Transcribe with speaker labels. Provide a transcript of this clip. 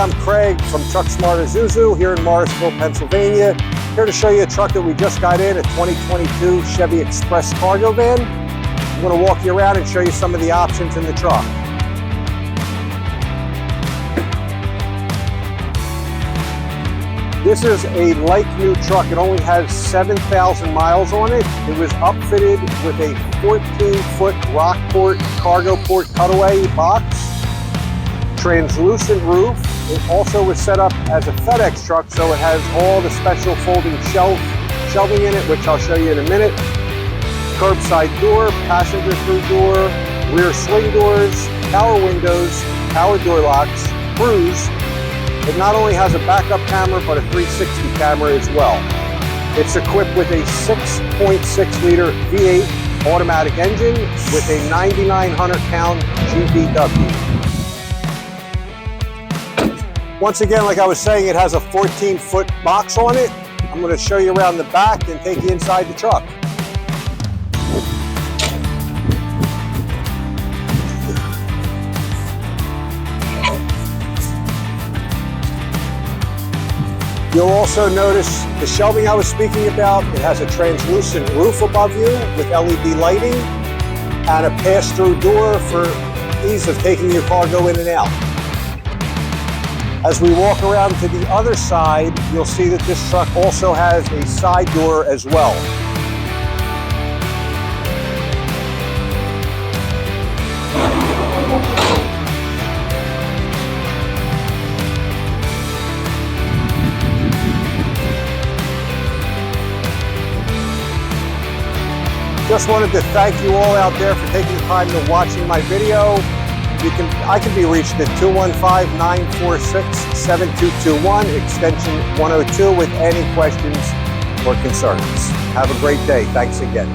Speaker 1: I'm Craig from TruckSmart Isuzu here in Morrisville, Pennsylvania. Here to show you a truck that we just got in, a 2022 Chevy Express cargo van. I'm going to walk you around and show you some of the options in the truck. This is a like new truck. It only has 7,000 miles on it. It was upfitted with a 14-foot Rockport Cargoport Cutaway box, translucent roof. It also was set up as a FedEx truck, so it has all the special folding shelving in it, which I'll show you in a minute. Curbside door, passenger through door, rear swing doors, power windows, power door locks, Thru's. It not only has a backup camera, but a 360 camera as well. It's equipped with a 6.6-liter V8 automatic engine with a 9,900-pound GVWR. Once again, like I was saying, it has a 14-foot box on it. I'm going to show you around the back and take you inside the truck. You'll also notice the shelving I was speaking about. It has a translucent roof above you with LED lighting and a pass-through door for ease of taking your cargo in and out. As we walk around to the other side, you'll see that this truck also has a side door as well. Just wanted to thank you all out there for taking the time to watching my video. I can be reached at 215-946-7221, extension 102 with any questions or concerns. Have a great day. Thanks again.